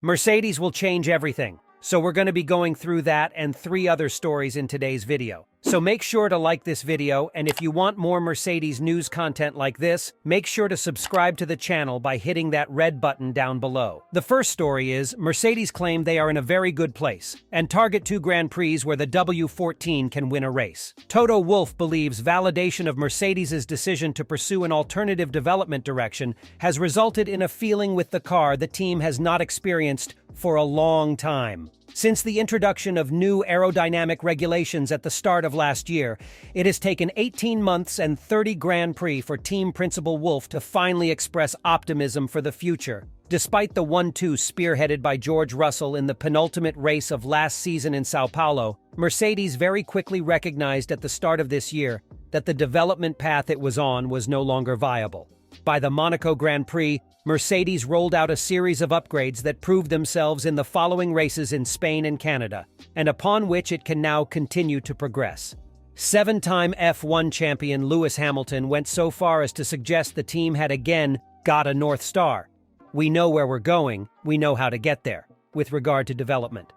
Mercedes will change everything, so we're going to be going through that and 3 other stories in today's video. So make sure to like this video, and if you want more Mercedes news content like this, make sure to subscribe to the channel by hitting that red button down below. The first story is, Mercedes claim they are in a very good place, and target 2 Grand Prix where the W14 can win a race. Toto Wolff believes validation of Mercedes' decision to pursue an alternative development direction has resulted in a feeling with the car the team has not experienced for a long time. Since the introduction of new aerodynamic regulations at the start of last year, it has taken 18 months and 30 Grand Prix for team principal Wolff to finally express optimism for the future. Despite the 1-2 spearheaded by George Russell in the penultimate race of last season in Sao Paulo, Mercedes very quickly recognized at the start of this year that the development path it was on was no longer viable. By the Monaco Grand Prix, Mercedes rolled out a series of upgrades that proved themselves in the following races in Spain and Canada, and upon which it can now continue to progress. 7-time F1 champion Lewis Hamilton went so far as to suggest the team had again got a North Star. We know where we're going, we know how to get there, with regard to development.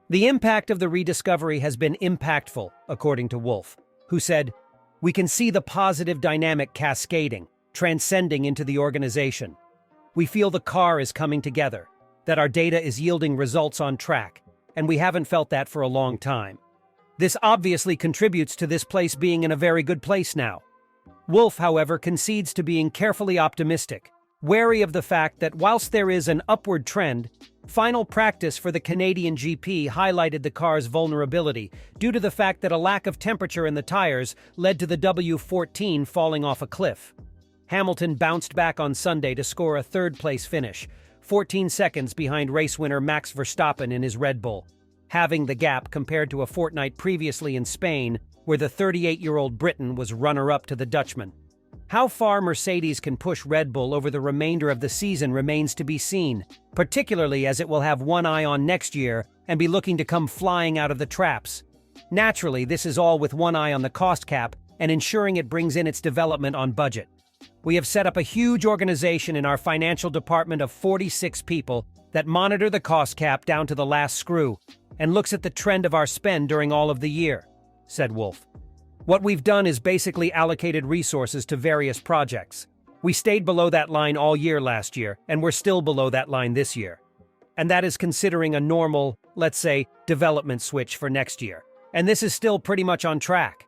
The impact of the rediscovery has been impactful, according to Wolff, who said, "We can see the positive dynamic cascading, transcending into the organization. We feel the car is coming together, that our data is yielding results on track, and we haven't felt that for a long time. This obviously contributes to this place being in a very good place now." Wolff, however, concedes to being carefully optimistic, wary of the fact that whilst there is an upward trend, final practice for the Canadian GP highlighted the car's vulnerability due to the fact that a lack of temperature in the tires led to the W14 falling off a cliff. Hamilton bounced back on Sunday to score a third-place finish, 14 seconds behind race winner Max Verstappen in his Red Bull, halving the gap compared to a fortnight previously in Spain, where the 38-year-old Briton was runner-up to the Dutchman. How far Mercedes can push Red Bull over the remainder of the season remains to be seen, particularly as it will have one eye on next year and be looking to come flying out of the traps. Naturally, this is all with one eye on the cost cap and ensuring it brings in its development on budget. We have set up a huge organization in our financial department of 46 people that monitor the cost cap down to the last screw and looks at the trend of our spend during all of the year, said Wolff. What we've done is basically allocated resources to various projects. We stayed below that line all year last year, and we're still below that line this year. And that is considering a normal, let's say, development switch for next year. And this is still pretty much on track.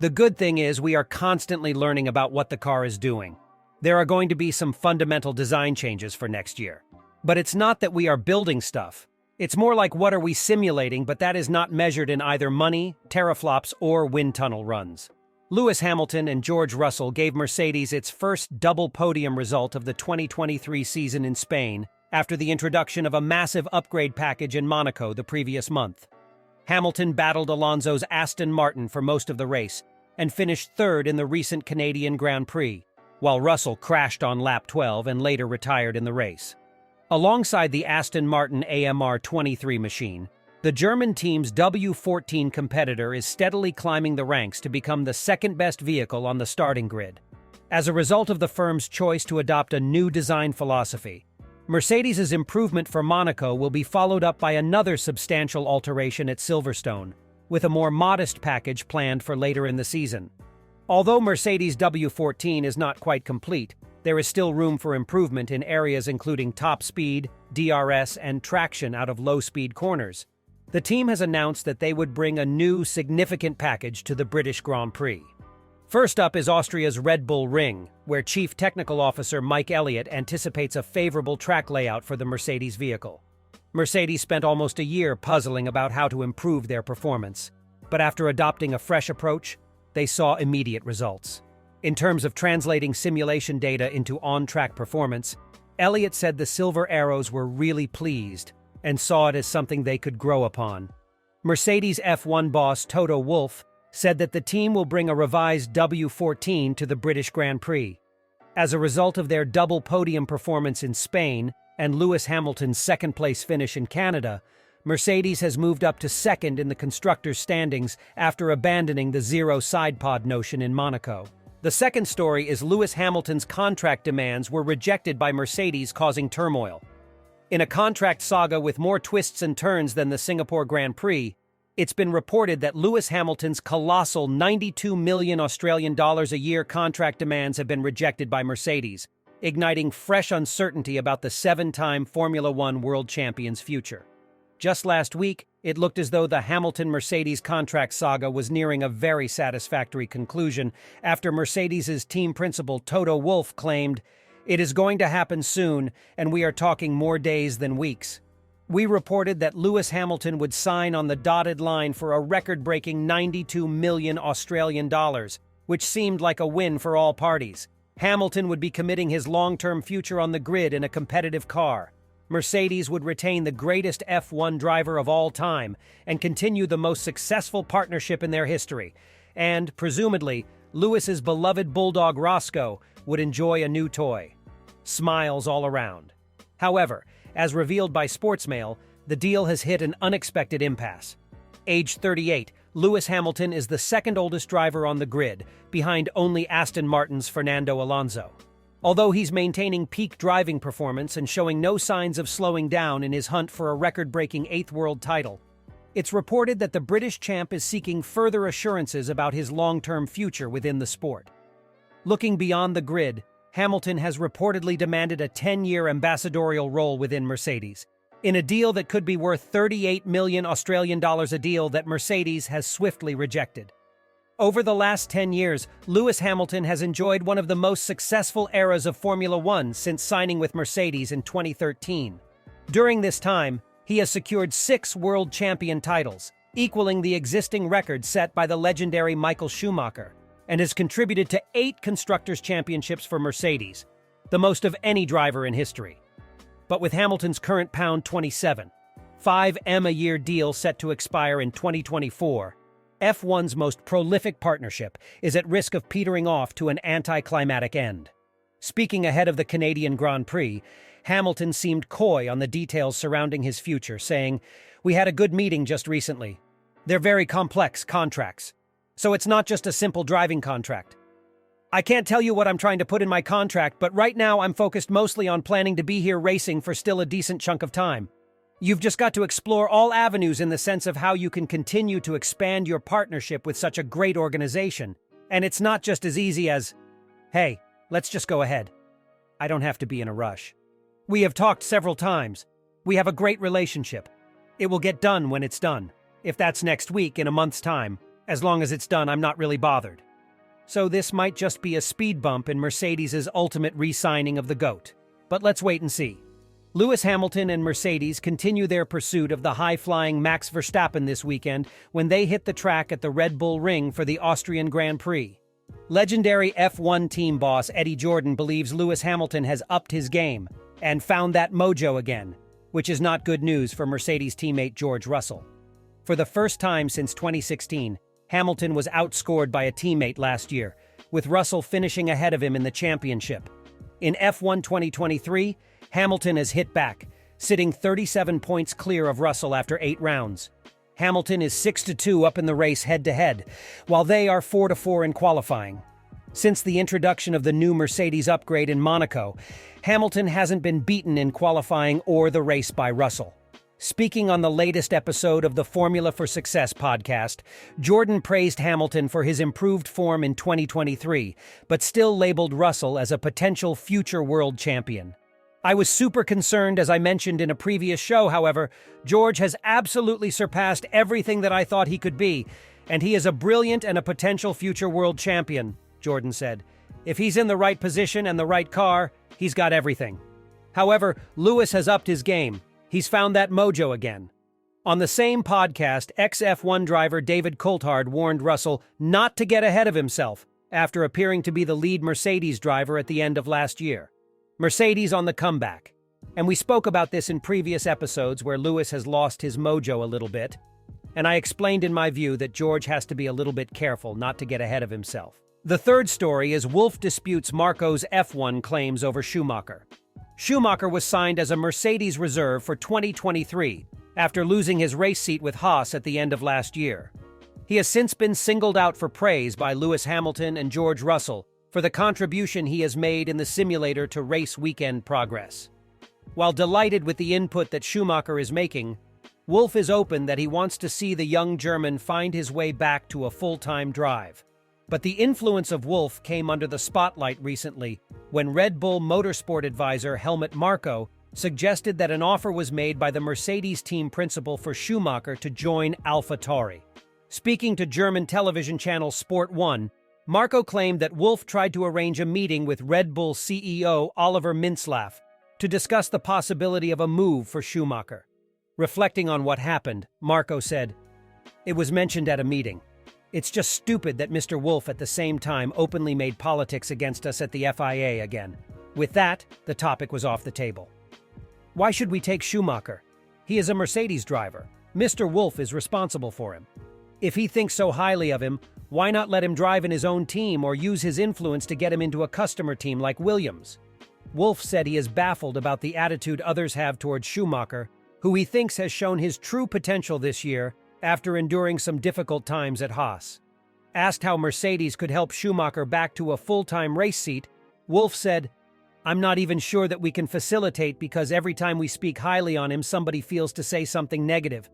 The good thing is we are constantly learning about what the car is doing. There are going to be some fundamental design changes for next year. But it's not that we are building stuff. It's more like what are we simulating, but that is not measured in either money, teraflops, or wind tunnel runs. Lewis Hamilton and George Russell gave Mercedes its first double podium result of the 2023 season in Spain after the introduction of a massive upgrade package in Monaco the previous month. Hamilton battled Alonso's Aston Martin for most of the race and finished third in the recent Canadian Grand Prix, while Russell crashed on lap 12 and later retired in the race. Alongside the Aston Martin AMR 23 machine, the German team's W14 competitor is steadily climbing the ranks to become the second-best vehicle on the starting grid. As a result of the firm's choice to adopt a new design philosophy, Mercedes' improvement for Monaco will be followed up by another substantial alteration at Silverstone, with a more modest package planned for later in the season. Although Mercedes' W14 is not quite complete, there is still room for improvement in areas including top speed, DRS, and traction out of low-speed corners. The team has announced that they would bring a new, significant package to the British Grand Prix. First up is Austria's Red Bull Ring, where Chief Technical Officer Mike Elliott anticipates a favorable track layout for the Mercedes vehicle. Mercedes spent almost a year puzzling about how to improve their performance, but after adopting a fresh approach, they saw immediate results. In terms of translating simulation data into on-track performance, Elliott said the Silver Arrows were really pleased and saw it as something they could grow upon. Mercedes F1 boss Toto Wolff said that the team will bring a revised W14 to the British Grand Prix. As a result of their double podium performance in Spain and Lewis Hamilton's second-place finish in Canada, Mercedes has moved up to second in the constructors' standings after abandoning the zero side pod notion in Monaco. The second story is Lewis Hamilton's contract demands were rejected by Mercedes, causing turmoil. In a contract saga with more twists and turns than the Singapore Grand Prix, it's been reported that Lewis Hamilton's colossal 92 million Australian dollars a year contract demands have been rejected by Mercedes, igniting fresh uncertainty about the seven-time Formula One world champion's future. Just last week, it looked as though the Hamilton-Mercedes contract saga was nearing a very satisfactory conclusion after Mercedes's team principal Toto Wolff claimed, "It is going to happen soon, and we are talking more days than weeks." We reported that Lewis Hamilton would sign on the dotted line for a record-breaking 92 million Australian dollars, which seemed like a win for all parties. Hamilton would be committing his long-term future on the grid in a competitive car. Mercedes would retain the greatest F1 driver of all time and continue the most successful partnership in their history. And, presumably, Lewis's beloved bulldog Roscoe would enjoy a new toy. Smiles all around. However, as revealed by Sportsmail, the deal has hit an unexpected impasse. Age 38, Lewis Hamilton is the second oldest driver on the grid, behind only Aston Martin's Fernando Alonso. Although he's maintaining peak driving performance and showing no signs of slowing down in his hunt for a record-breaking 8th world title, it's reported that the British champ is seeking further assurances about his long-term future within the sport. Looking beyond the grid, Hamilton has reportedly demanded a 10-year ambassadorial role within Mercedes, in a deal that could be worth 38 million Australian dollars, a deal that Mercedes has swiftly rejected. Over the last 10 years, Lewis Hamilton has enjoyed one of the most successful eras of Formula One since signing with Mercedes in 2013. During this time, he has secured 6 world champion titles, equaling the existing record set by the legendary Michael Schumacher, and has contributed to 8 Constructors' Championships for Mercedes, the most of any driver in history. But with Hamilton's current £27.5 million a year deal set to expire in 2024, F1's most prolific partnership is at risk of petering off to an anticlimactic end. Speaking ahead of the Canadian Grand Prix, Hamilton seemed coy on the details surrounding his future, saying, "We had a good meeting just recently. They're very complex contracts. So it's not just a simple driving contract. I can't tell you what I'm trying to put in my contract, but right now I'm focused mostly on planning to be here racing for still a decent chunk of time. You've just got to explore all avenues in the sense of how you can continue to expand your partnership with such a great organization. And it's not just as easy as, hey, let's just go ahead. I don't have to be in a rush. We have talked several times. We have a great relationship. It will get done when it's done. If that's next week, in a month's time. As long as it's done, I'm not really bothered." So this might just be a speed bump in Mercedes's ultimate re-signing of the GOAT. But let's wait and see. Lewis Hamilton and Mercedes continue their pursuit of the high-flying Max Verstappen this weekend when they hit the track at the Red Bull Ring for the Austrian Grand Prix. Legendary F1 team boss Eddie Jordan believes Lewis Hamilton has upped his game and found that mojo again, which is not good news for Mercedes teammate George Russell. For the first time since 2016, Hamilton was outscored by a teammate last year, with Russell finishing ahead of him in the championship. In F1 2023, Hamilton has hit back, sitting 37 points clear of Russell after 8 rounds. Hamilton is 6-2 up in the race head-to-head, while they are 4-4 in qualifying. Since the introduction of the new Mercedes upgrade in Monaco, Hamilton hasn't been beaten in qualifying or the race by Russell. Speaking on the latest episode of the Formula for Success podcast, Jordan praised Hamilton for his improved form in 2023, but still labeled Russell as a potential future world champion. I was super concerned, as I mentioned in a previous show, however. George has absolutely surpassed everything that I thought he could be, and he is a brilliant and a potential future world champion, Jordan said. If he's in the right position and the right car, he's got everything. However, Lewis has upped his game. He's found that mojo again. On the same podcast, ex-F1 driver David Coulthard warned Russell not to get ahead of himself after appearing to be the lead Mercedes driver at the end of last year. Mercedes on the comeback. And we spoke about this in previous episodes where Lewis has lost his mojo a little bit. And I explained in my view that George has to be a little bit careful not to get ahead of himself. The third story is Wolff disputes Marco's F1 claims over Schumacher. Schumacher was signed as a Mercedes reserve for 2023 after losing his race seat with Haas at the end of last year. He has since been singled out for praise by Lewis Hamilton and George Russell for the contribution he has made in the simulator to race weekend progress. While delighted with the input that Schumacher is making, Wolff is open that he wants to see the young German find his way back to a full-time drive. But the influence of Wolff came under the spotlight recently when Red Bull Motorsport advisor Helmut Marko suggested that an offer was made by the Mercedes team principal for Schumacher to join AlphaTauri. Speaking to German television channel Sport 1, Marko claimed that Wolff tried to arrange a meeting with Red Bull CEO Oliver Mintzlaff to discuss the possibility of a move for Schumacher. Reflecting on what happened, Marko said, "It was mentioned at a meeting. It's just stupid that Mr. Wolff at the same time openly made politics against us at the FIA again." With that, the topic was off the table. Why should we take Schumacher? He is a Mercedes driver. Mr. Wolff is responsible for him. If he thinks so highly of him, why not let him drive in his own team or use his influence to get him into a customer team like Williams? Wolff said he is baffled about the attitude others have towards Schumacher, who he thinks has shown his true potential this year after enduring some difficult times at Haas. Asked how Mercedes could help Schumacher back to a full-time race seat, Wolff said, "I'm not even sure that we can facilitate because every time we speak highly on him, somebody feels to say something negative.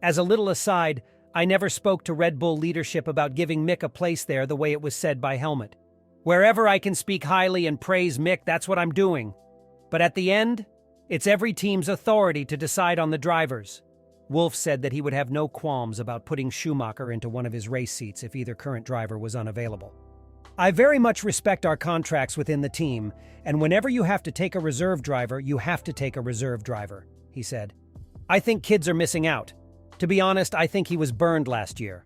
As a little aside, I never spoke to Red Bull leadership about giving Mick a place there the way it was said by Helmut. Wherever I can speak highly and praise Mick, that's what I'm doing. But at the end, it's every team's authority to decide on the drivers." Wolff said that he would have no qualms about putting Schumacher into one of his race seats if either current driver was unavailable. "I very much respect our contracts within the team, and whenever you have to take a reserve driver, you have to take a reserve driver," he said. "I think kids are missing out. To be honest, I think he was burned last year.